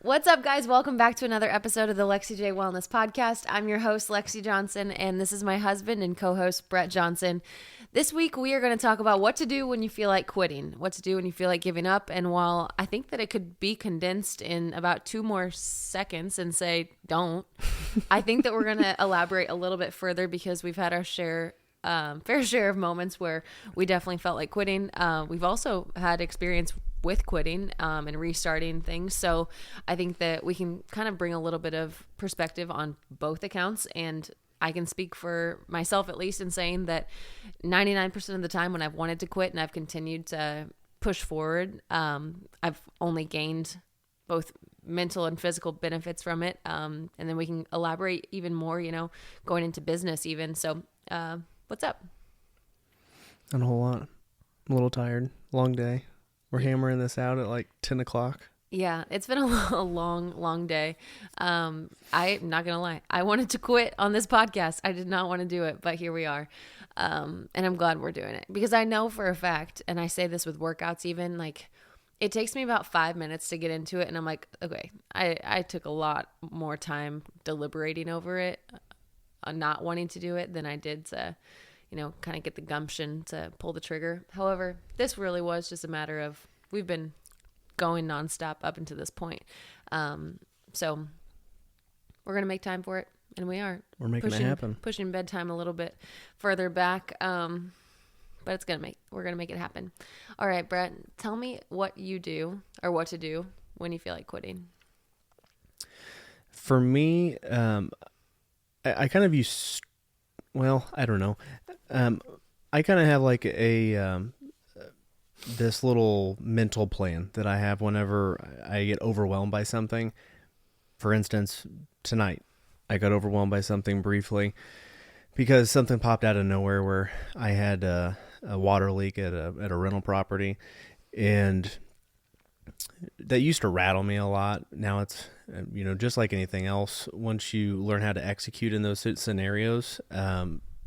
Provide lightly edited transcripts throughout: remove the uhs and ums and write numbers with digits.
What's up, guys? Welcome back to another episode of the Lexi J Wellness Podcast. I'm your host, Lexi Johnson, and this is my husband and co-host, Brett Johnson. This week, we are going to talk about what to do when you feel like quitting, what to do when you feel like giving up. And while I think that it could be condensed in about 2 more seconds and say, don't, I think that we're going to elaborate a little bit further because we've had our fair share of moments where we definitely felt like quitting. We've also had experience with quitting and restarting things. So I think that we can kind of bring a little bit of perspective on both accounts. And I can speak for myself, at least, in saying that 99% of the time when I've wanted to quit and I've continued to push forward, I've only gained both mental and physical benefits from it. And then we can elaborate even more, going into business even. So what's up? Not a whole lot. I'm a little tired. Long day. We're hammering this out at like 10 o'clock. Yeah, it's been a long day. I'm not going to lie. I wanted to quit on this podcast. I did not want to do it, but here we are. And I'm glad we're doing it because I know for a fact, and I say this with workouts even, like it takes me about 5 minutes to get into it. And I'm like, okay, I took a lot more time deliberating over it, not wanting to do it than I did to kind of get the gumption to pull the trigger. However, this really was just a matter of we've been going nonstop up until this point. So we're going to make time for it. And we are. We're making it happen. Pushing bedtime a little bit further back. But we're going to make it happen. All right, Brett, tell me what you do or what to do when you feel like quitting. For me, I kind of use, I don't know. I kind of have like this little mental plan that I have whenever I get overwhelmed by something. For instance, tonight I got overwhelmed by something briefly because something popped out of nowhere where I had a water leak at a rental property, and that used to rattle me a lot. Now it's, just like anything else, once you learn how to execute in those scenarios,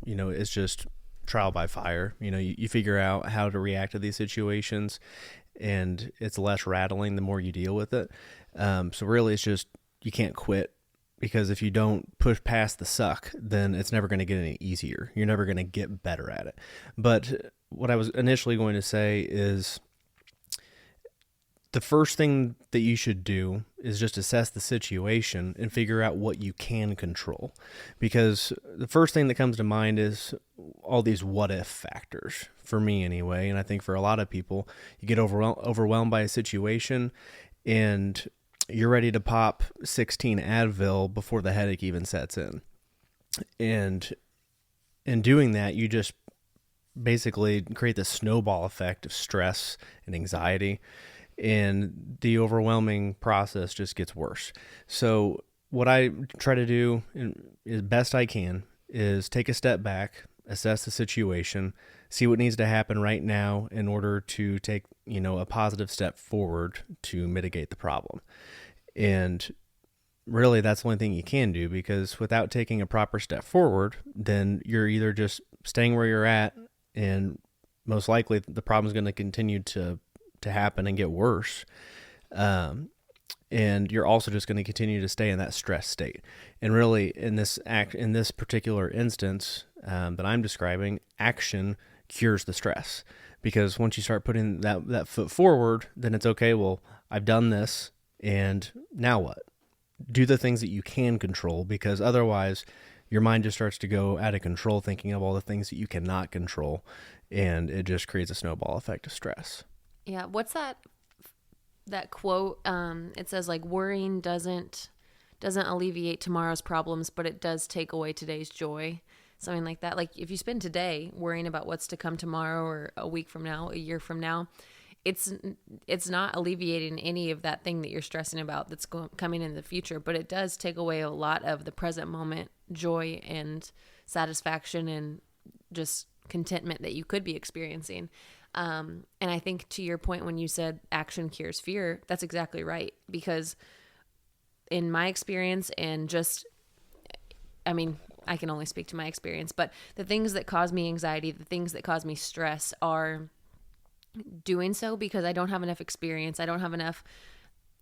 it's just trial by fire. You figure out how to react to these situations, and it's less rattling the more you deal with it. So really it's just, you can't quit, because if you don't push past the suck, then it's never going to get any easier. You're never going to get better at it. But what I was initially going to say is, the first thing that you should do is just assess the situation and figure out what you can control. Because the first thing that comes to mind is all these what if factors, for me anyway, and I think for a lot of people. You get overwhelmed by a situation and you're ready to pop 16 Advil before the headache even sets in. And in doing that, you just basically create this snowball effect of stress and anxiety. And the overwhelming process just gets worse. So what I try to do as best I can is take a step back, assess the situation, see what needs to happen right now in order to take, a positive step forward to mitigate the problem. And really that's the only thing you can do, because without taking a proper step forward, then you're either just staying where you're at, and most likely the problem is going to continue to happen and get worse. And you're also just going to continue to stay in that stress state. And really in this particular instance that I'm describing, action cures the stress, because once you start putting that foot forward, then it's okay. Well, I've done this, and now what? Do the things that you can control, because otherwise your mind just starts to go out of control thinking of all the things that you cannot control, and it just creates a snowball effect of stress. Yeah. What's that quote? It says like worrying doesn't alleviate tomorrow's problems, but it does take away today's joy. Something like that. Like if you spend today worrying about what's to come tomorrow or a week from now, a year from now, it's not alleviating any of that thing that you're stressing about that's coming in the future, but it does take away a lot of the present moment joy and satisfaction and just contentment that you could be experiencing. And I think to your point, when you said action cures fear, that's exactly right. Because in my experience, and I can only speak to my experience, but the things that cause me anxiety, the things that cause me stress are doing so because I don't have enough experience. I don't have enough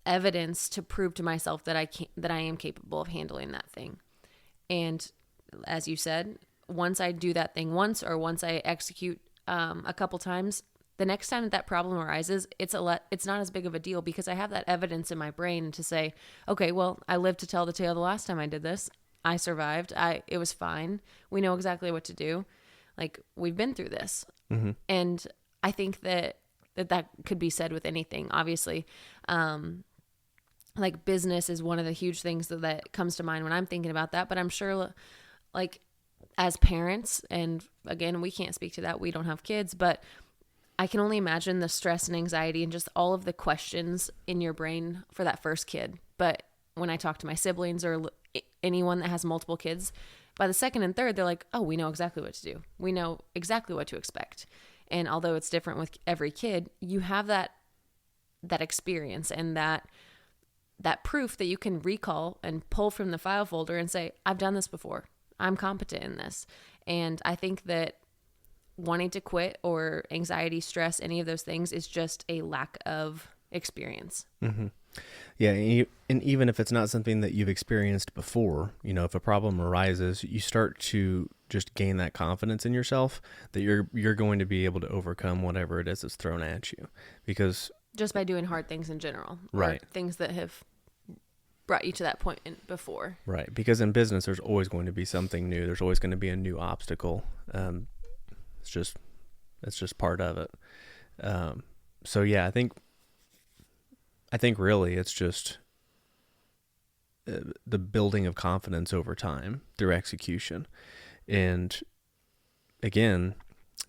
evidence to prove to myself that I am capable of handling that thing. And as you said, once I do that thing once, or once I execute a couple times, the next time that problem arises, it's not as big of a deal, because I have that evidence in my brain to say, okay, well, I lived to tell the tale the last time I did this. I survived. It was fine. We know exactly what to do. Like, we've been through this. Mm-hmm. And I think that could be said with anything. Obviously, like, business is one of the huge things that comes to mind when I'm thinking about that. But I'm sure, like, as parents, and again, we can't speak to that, we don't have kids, but I can only imagine the stress and anxiety and just all of the questions in your brain for that first kid. But when I talk to my siblings or anyone that has multiple kids, by the second and third, they're like, oh, we know exactly what to do. We know exactly what to expect. And although it's different with every kid, you have that experience and that proof that you can recall and pull from the file folder and say, I've done this before. I'm competent in this. And I think that wanting to quit or anxiety, stress, any of those things is just a lack of experience. Mm-hmm. Yeah, and even if it's not something that you've experienced before, if a problem arises, you start to just gain that confidence in yourself that you're going to be able to overcome whatever it is that's thrown at you, because just by doing hard things in general, right? Things that have brought you to that point before, right? Because in business, there's always going to be something new. There's always going to be a new obstacle. It's just part of it. So yeah, I think really it's just the building of confidence over time through execution. And again,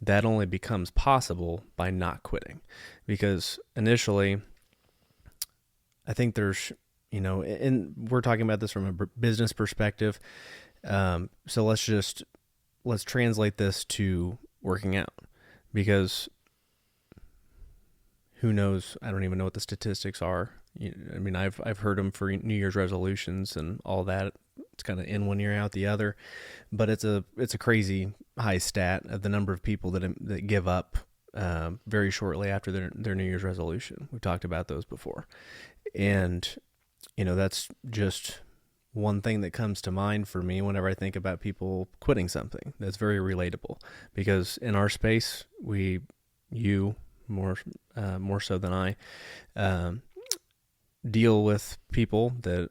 that only becomes possible by not quitting, because initially I think there's, and we're talking about this from a business perspective. So let's translate this to working out, because who knows? I don't even know what the statistics are. I mean, I've heard them for New Year's resolutions and all that. It's kind of in one ear, out the other, but it's a crazy high stat of the number of people that give up very shortly after their New Year's resolution. We've talked about those before, and that's just one thing that comes to mind for me whenever I think about people quitting something. That's very relatable, because in our space, you more so than I, deal with people that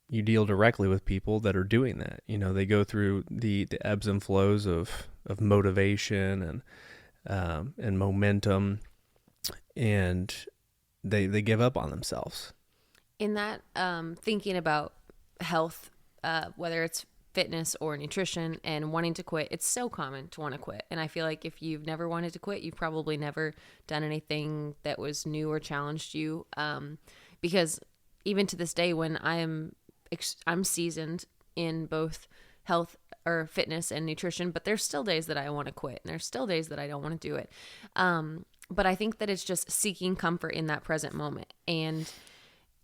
you deal directly with people that are doing that. They go through the ebbs and flows of motivation and momentum, and they give up on themselves. In that, thinking about health, whether it's fitness or nutrition, and wanting to quit, it's so common to want to quit. And I feel like if you've never wanted to quit, you've probably never done anything that was new or challenged you. Because even to this day, when I'm seasoned in both health or fitness and nutrition, but there's still days that I want to quit, and there's still days that I don't want to do it. But I think that it's just seeking comfort in that present moment. And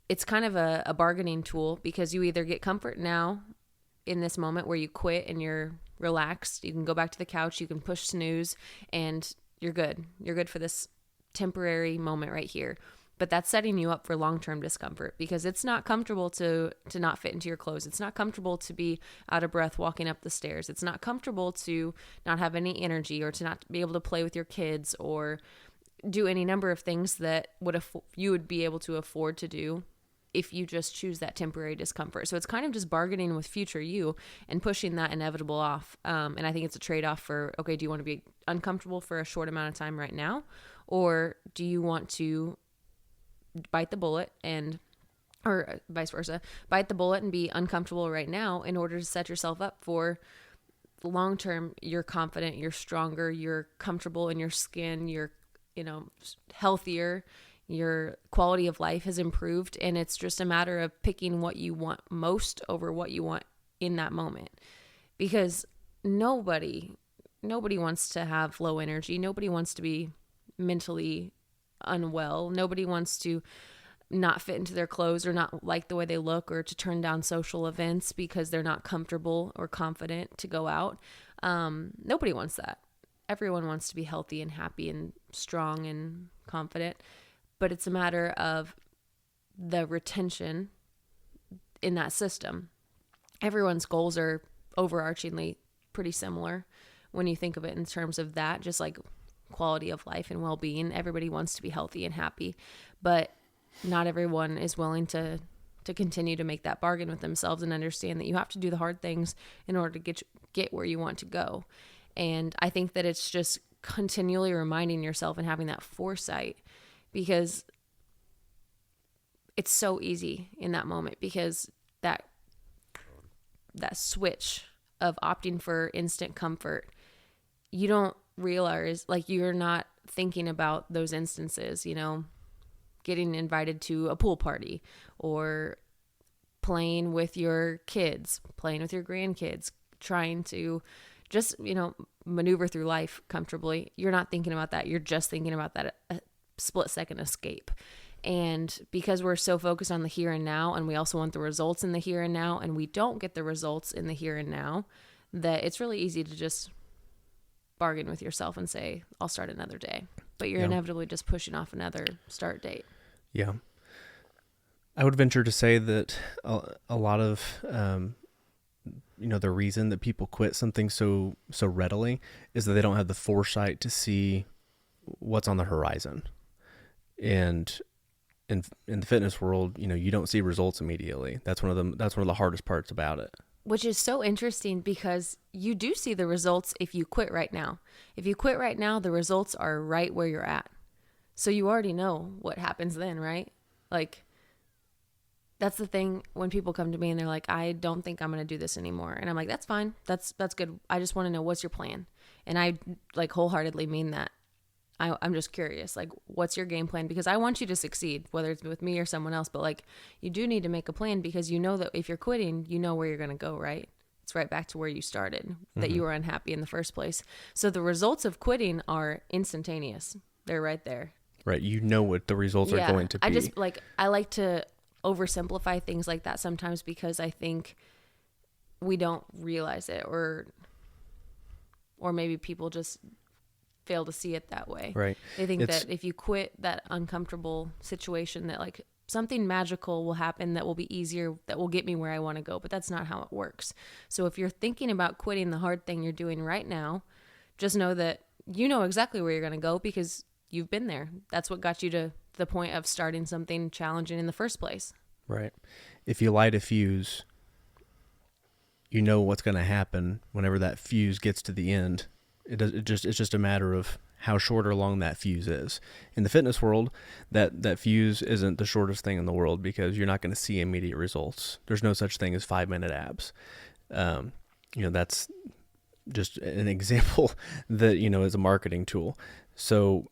it's kind of a bargaining tool, because you either get comfort now in this moment where you quit and you're relaxed. You can go back to the couch, you can push snooze, and you're good. You're good for this temporary moment right here. But that's setting you up for long-term discomfort, because it's not comfortable to not fit into your clothes. It's not comfortable to be out of breath walking up the stairs. It's not comfortable to not have any energy, or to not be able to play with your kids, or do any number of things that you would be able to afford to do if you just choose that temporary discomfort. So it's kind of just bargaining with future you and pushing that inevitable off. And I think it's a trade-off for, okay, do you want to be uncomfortable for a short amount of time right now? Or do you want to bite the bullet or vice versa, bite the bullet and be uncomfortable right now in order to set yourself up for long-term? You're confident, you're stronger, you're comfortable in your skin, you're, healthier, your quality of life has improved, and it's just a matter of picking what you want most over what you want in that moment. Because nobody wants to have low energy. Nobody wants to be mentally unwell. Nobody wants to not fit into their clothes, or not like the way they look, or to turn down social events because they're not comfortable or confident to go out. Nobody wants that. Everyone wants to be healthy and happy and strong and confident. But it's a matter of the retention in that system. Everyone's goals are overarchingly pretty similar when you think of it in terms of that, just like quality of life and well-being. Everybody wants to be healthy and happy, but not everyone is willing to continue to make that bargain with themselves and understand that you have to do the hard things in order to get where you want to go. And I think that it's just continually reminding yourself and having that foresight, because it's so easy in that moment, because that switch of opting for instant comfort, you don't realize, like, you're not thinking about those instances, getting invited to a pool party or playing with your kids, playing with your grandkids, trying to just, maneuver through life comfortably. You're not thinking about that. You're just thinking about that split second escape. And because we're so focused on the here and now, and we also want the results in the here and now, and we don't get the results in the here and now, that it's really easy to just bargain with yourself and say, I'll start another day. But you're inevitably just pushing off another start date. Yeah. I would venture to say that a lot of, the reason that people quit something so readily is that they don't have the foresight to see what's on the horizon. And in the fitness world, you don't see results immediately. That's one of the hardest parts about it. Which is so interesting, because you do see the results if you quit right now. If you quit right now, the results are right where you're at. So you already know what happens then, right? Like, that's the thing when people come to me and they're like, I don't think I'm going to do this anymore. And I'm like, that's fine. That's good. I just want to know, what's your plan? And I wholeheartedly mean that. I'm just curious, what's your game plan? Because I want you to succeed, whether it's with me or someone else. But you do need to make a plan, because you know that if you're quitting, you know where you're going to go, right? It's right back to where you started, that you were unhappy in the first place. So the results of quitting are instantaneous. They're right there. Right. You know what the results are going to be. I like to oversimplify things like that sometimes, because I think we don't realize it, or maybe people just fail to see it that way. Right. They think that if you quit that uncomfortable situation, that something magical will happen that will be easier, that will get me where I want to go. But that's not how it works. So if you're thinking about quitting the hard thing you're doing right now, just know that you know exactly where you're going to go, because you've been there. That's what got you to the point of starting something challenging in the first place. Right. If you light a fuse, you know what's going to happen whenever that fuse gets to the end. It's just a matter of how short or long that fuse is. In the fitness world, that fuse isn't the shortest thing in the world, because you're not going to see immediate results. There's no such thing as 5-minute abs. That's just an example that, is a marketing tool. So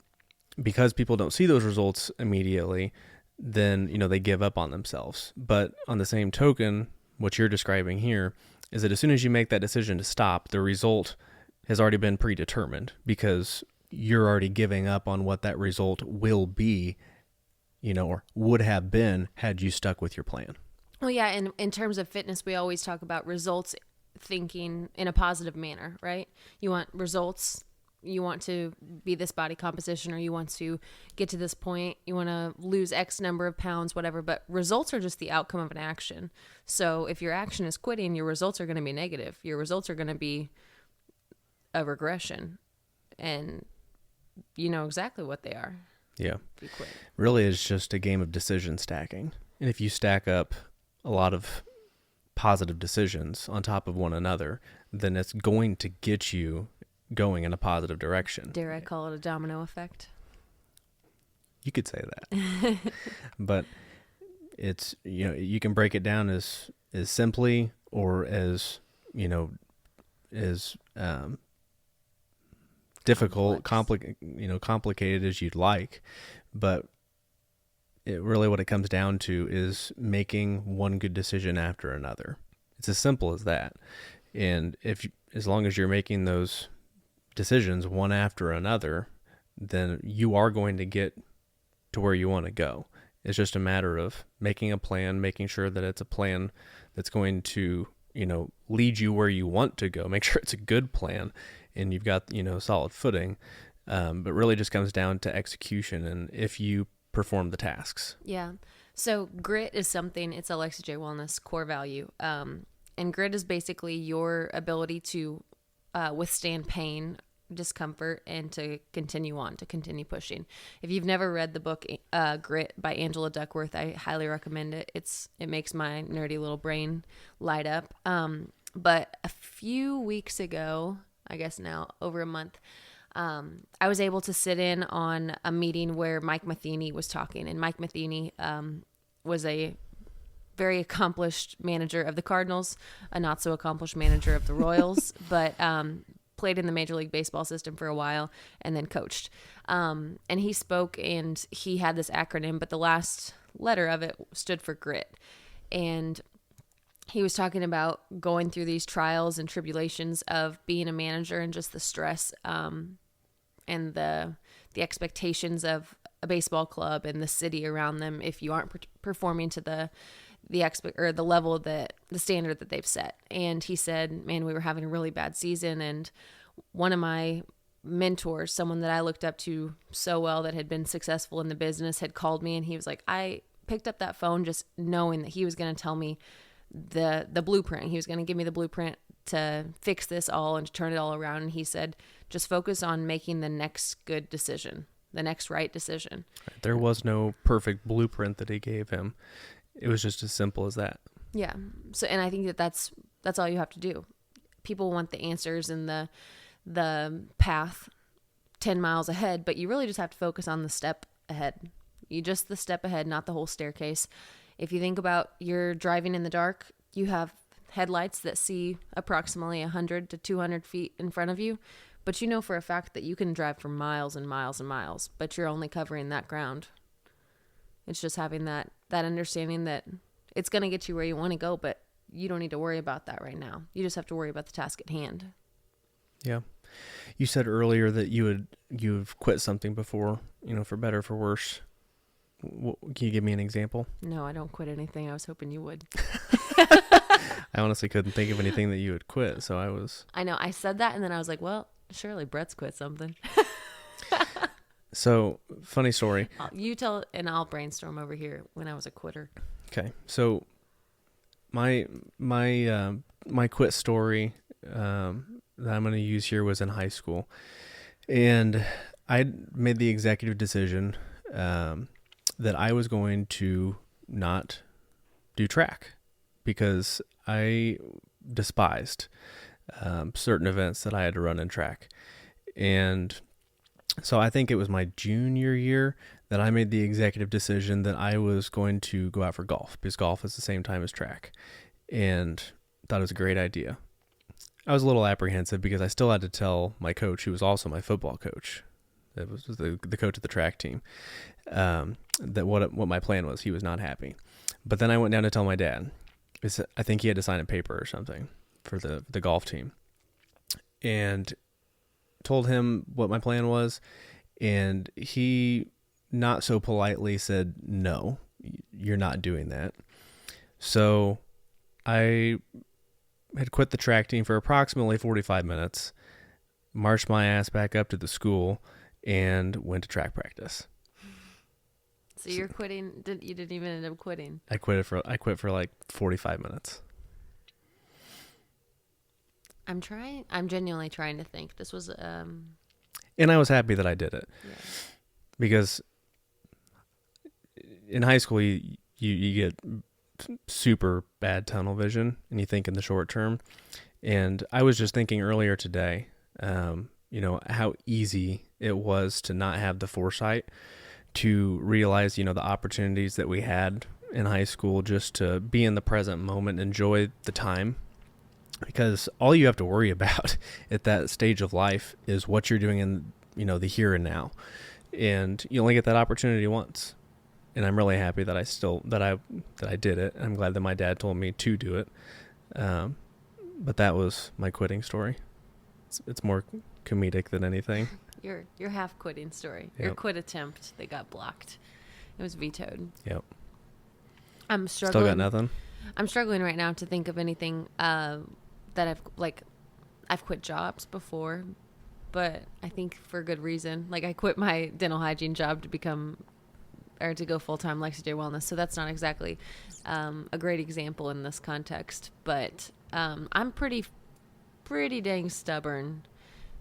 because people don't see those results immediately, then, they give up on themselves. But on the same token, what you're describing here is that as soon as you make that decision to stop, the result has already been predetermined, because you're already giving up on what that result will be, or would have been had you stuck with your plan. Well, yeah, and in terms of fitness, we always talk about results thinking in a positive manner, right? You want results, you want to be this body composition, or you want to get to this point, you want to lose X number of pounds, whatever, but results are just the outcome of an action. So if your action is quitting, your results are going to be negative. Your results are going to be a regression, and you know exactly what they are. Yeah. If you quit. Really, it's just a game of decision stacking. And if you stack up a lot of positive decisions on top of one another, then it's going to get you going in a positive direction. Dare I call it a domino effect? You could say that. But it's, you can break it down as simply, or as, as difficult, complicated as you'd like. But what it comes down to is making one good decision after another. It's as simple as that. And as long as you're making those decisions one after another, then you are going to get to where you want to go. It's just a matter of making a plan, making sure that it's a plan that's going to, lead you where you want to go. Make sure it's a good plan and you've got, solid footing. But really just comes down to execution and if you perform the tasks. Yeah. So grit is something, it's a Lexi J Wellness core value. And grit is basically your ability to withstand pain, discomfort, and to continue on, to continue pushing. If you've never read the book Grit by Angela Duckworth, I highly recommend it. It makes my nerdy little brain light up. But a few weeks ago, I guess now over a month, I was able to sit in on a meeting where Mike Matheny was talking, and Mike Matheny was a very accomplished manager of the Cardinals, a not so accomplished manager of the Royals, but played in the Major League Baseball system for a while and then coached. And he spoke, and he had this acronym, but the last letter of it stood for grit. And he was talking about going through these trials and tribulations of being a manager and just the stress and the expectations of a baseball club and the city around them if you aren't performing to the level that the standard that they've set. And he said, man, we were having a really bad season, and one of my mentors, someone that I looked up to so well that had been successful in the business, had called me, and he was like, I picked up that phone just knowing that he was going to tell me the blueprint. He was going to give me the blueprint to fix this all and to turn it all around. And he said, just focus on making the next good decision, the next right decision. There was no perfect blueprint that he gave him. It was just as simple as that. Yeah. So, and I think that's all you have to do. People want the answers and the path 10 miles ahead, but you really just have to focus on the step ahead. The step ahead, not the whole staircase. If you think about you're driving in the dark, you have headlights that see approximately 100 to 200 feet in front of you, but you know for a fact that you can drive for miles and miles and miles, but you're only covering that ground. It's just having that understanding that it's going to get you where you want to go, but you don't need to worry about that right now. You just have to worry about the task at hand. Yeah. You said earlier that you've quit something before, for better or for worse. Can you give me an example? No, I don't quit anything. I was hoping you would. I honestly couldn't think of anything that you would quit, so I know. I said that, and then I was like, well, surely Brett's quit something. So, funny story. You tell, and I'll brainstorm over here when I was a quitter. Okay. So, my quit story that I'm going to use here was in high school. And I made the executive decision that I was going to not do track because I despised certain events that I had to run in track. And so I think it was my junior year that I made the executive decision that I was going to go out for golf because golf is the same time as track, and thought it was a great idea. I was a little apprehensive because I still had to tell my coach, who was also my football coach, that was the coach of the track team, that what my plan was. He was not happy. But then I went down to tell my dad. I think he had to sign a paper or something for the golf team, and told him what my plan was, and he not so politely said, no, you're not doing that. So I had quit the track team for approximately 45 minutes, marched my ass back up to the school, and went to track practice. So you're quitting, you didn't even end up quitting. I quit for like 45 minutes. I'm genuinely trying to think. This was and I was happy that I did it. Yeah. Because in high school you get super bad tunnel vision and you think in the short term. And I was just thinking earlier today, how easy it was to not have the foresight to realize, the opportunities that we had in high school, just to be in the present moment, enjoy the time. Because all you have to worry about at that stage of life is what you're doing in, the here and now. And you only get that opportunity once. And I'm really happy that I did it. I'm glad that my dad told me to do it. But that was my quitting story. It's more comedic than anything. Your half quitting story. Yep. Your quit attempt that got blocked. It was vetoed. Yep. I'm struggling. Still got nothing? I'm struggling right now to think of anything that I've quit jobs before, but I think for good reason. Like I quit my dental hygiene job to become or to go full-time Lexi J Wellness. So that's not exactly a great example in this context, but I'm pretty dang stubborn.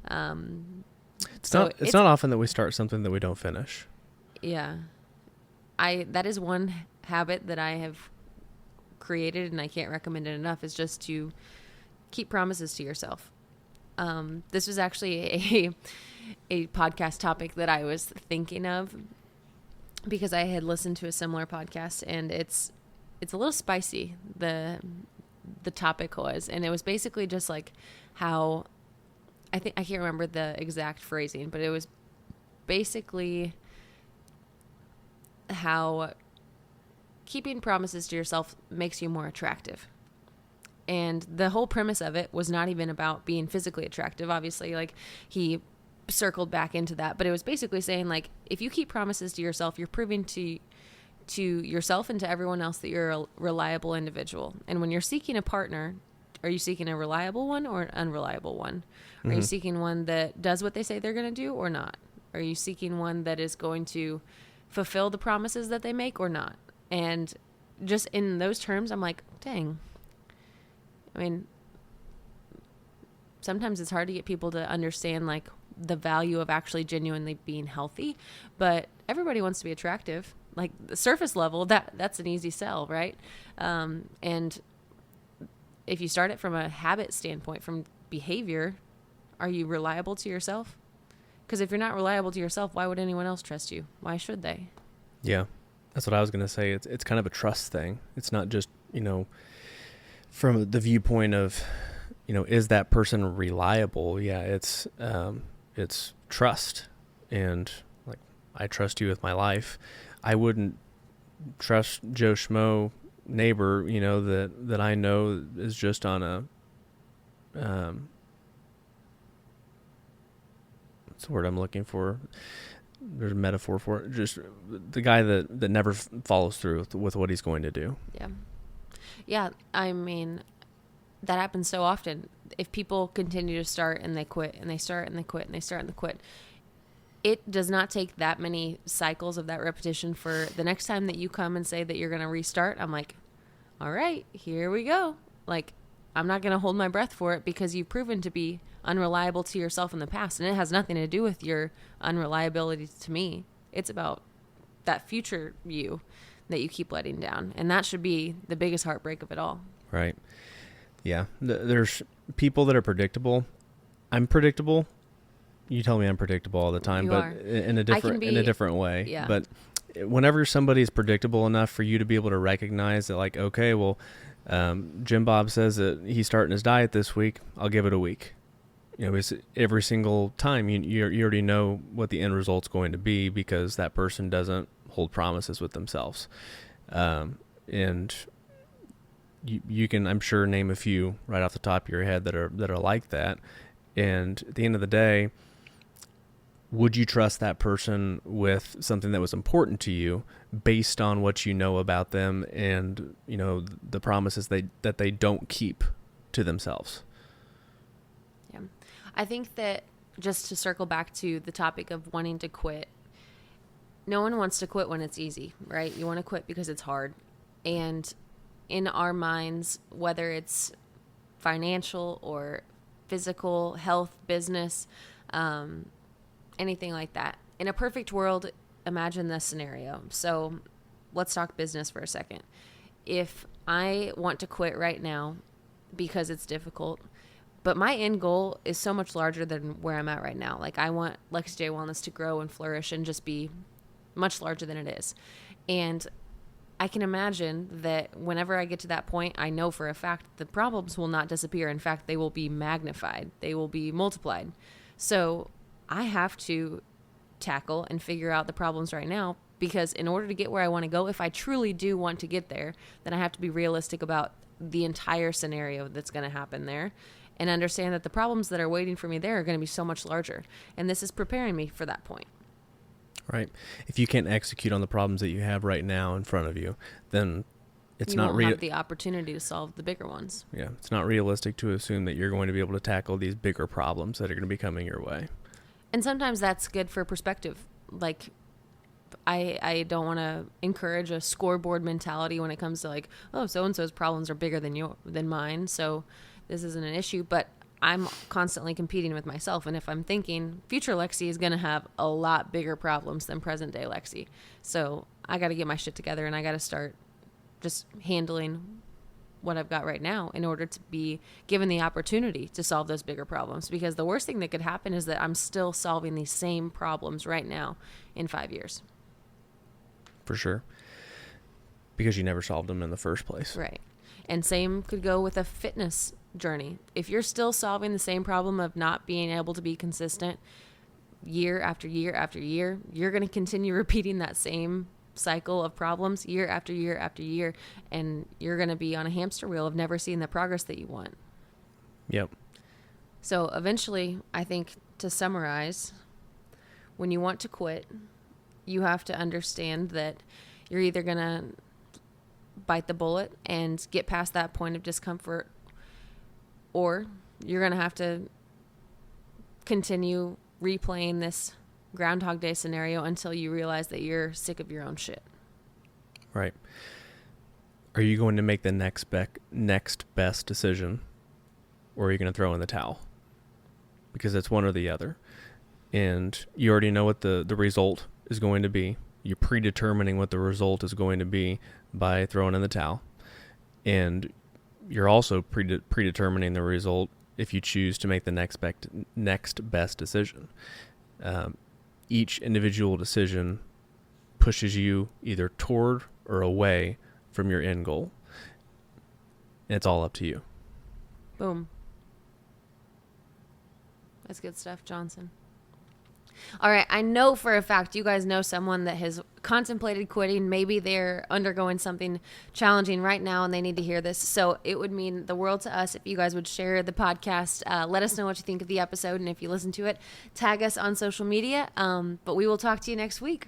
It's not often that we start something that we don't finish. Yeah. That is one habit that I have created, and I can't recommend it enough, is just to keep promises to yourself. This was actually a podcast topic that I was thinking of because I had listened to a similar podcast, and it's a little spicy, the topic was, and it was basically just like how, I can't remember the exact phrasing, but it was basically how keeping promises to yourself makes you more attractive. And the whole premise of it was not even about being physically attractive. Obviously, like, he circled back into that, but it was basically saying, like, if you keep promises to yourself, you're proving to yourself and to everyone else that you're a reliable individual. And when you're seeking a partner, are you seeking a reliable one or an unreliable one? Mm-hmm. Are you seeking one that does what they say they're going to do or not? Are you seeking one that is going to fulfill the promises that they make or not? And just in those terms, I'm like, dang. I mean, sometimes it's hard to get people to understand, like, the value of actually genuinely being healthy, but everybody wants to be attractive. Like, the surface level, that's an easy sell, right? And if you start it from a habit standpoint, from behavior, are you reliable to yourself? Because if you're not reliable to yourself, why would anyone else trust you? Why should they? Yeah, that's what I was going to say. It's kind of a trust thing. It's not just, from the viewpoint of, is that person reliable? Yeah, it's trust. And, like, I trust you with my life. I wouldn't trust Joe Schmo neighbor, that I know is just on a, what's the word I'm looking for? There's a metaphor for it. Just the guy that never follows through with what he's going to do. Yeah. Yeah. I mean, that happens so often. If people continue to start and they quit and they start and they quit and they start and they quit, it does not take that many cycles of that repetition for the next time that you come and say that you're going to restart. I'm like, all right, here we go. Like, I'm not going to hold my breath for it because you've proven to be unreliable to yourself in the past. And it has nothing to do with your unreliability to me. It's about that future you that you keep letting down. And that should be the biggest heartbreak of it all. Right. Yeah. There's people that are predictable. I'm predictable. You tell me I'm predictable all the time, but in a different way. Yeah. But whenever somebody's predictable enough for you to be able to recognize that, like, okay, well, Jim Bob says that he's starting his diet this week, I'll give it a week. It's every single time you already know what the end result's going to be because that person doesn't hold promises with themselves. And you can, I'm sure, name a few right off the top of your head that are like that. And at the end of the day, would you trust that person with something that was important to you based on what you know about them and, the promises that they don't keep to themselves? Yeah. I think that, just to circle back to the topic of wanting to quit, no one wants to quit when it's easy, right? You want to quit because it's hard. And in our minds, whether it's financial or physical, health, business, anything like that. In a perfect world, imagine this scenario. So let's talk business for a second. If I want to quit right now because it's difficult, but my end goal is so much larger than where I'm at right now. Like, I want Lexi J Wellness to grow and flourish and just be much larger than it is. And I can imagine that whenever I get to that point, I know for a fact the problems will not disappear. In fact, they will be magnified. They will be multiplied. So I have to tackle and figure out the problems right now, because in order to get where I want to go, if I truly do want to get there, then I have to be realistic about the entire scenario that's going to happen there and understand that the problems that are waiting for me there are going to be so much larger. And this is preparing me for that point. Right. If you can't execute on the problems that you have right now in front of you, then it's you not won't have the opportunity to solve the bigger ones. Yeah. It's not realistic to assume that you're going to be able to tackle these bigger problems that are going to be coming your way. And sometimes that's good for perspective. Like, up. I don't want to encourage a scoreboard mentality when it comes to like, oh, so-and-so's problems are bigger than mine, so this isn't an issue. But I'm constantly competing with myself. And if I'm thinking future Lexi is going to have a lot bigger problems than present day Lexi. So I got to get my shit together and I got to start just handling what I've got right now in order to be given the opportunity to solve those bigger problems. Because the worst thing that could happen is that I'm still solving these same problems right now in 5 years. For sure. Because you never solved them in the first place. Right. And same could go with a fitness journey. If you're still solving the same problem of not being able to be consistent year after year after year, you're going to continue repeating that same cycle of problems year after year after year, and you're going to be on a hamster wheel of never seeing the progress that you want. Yep. So eventually, I think, to summarize, when you want to quit, you have to understand that you're either going to bite the bullet and get past that point of discomfort, or you're going to have to continue replaying this Groundhog Day scenario until you realize that you're sick of your own shit. Right. Are you going to make the next best decision, or are you going to throw in the towel? Because it's one or the other. And you already know what the result is going to be. You're predetermining what the result is going to be by throwing in the towel. And you're also predetermining the result if you choose to make the next best decision. Each individual decision pushes you either toward or away from your end goal. And it's all up to you. Boom. That's good stuff, Johnson. All right, I know for a fact you guys know someone that has contemplated quitting. Maybe they're undergoing something challenging right now and they need to hear this. So it would mean the world to us if you guys would share the podcast. Let us know what you think of the episode. And if you listen to it, tag us on social media. But we will talk to you next week.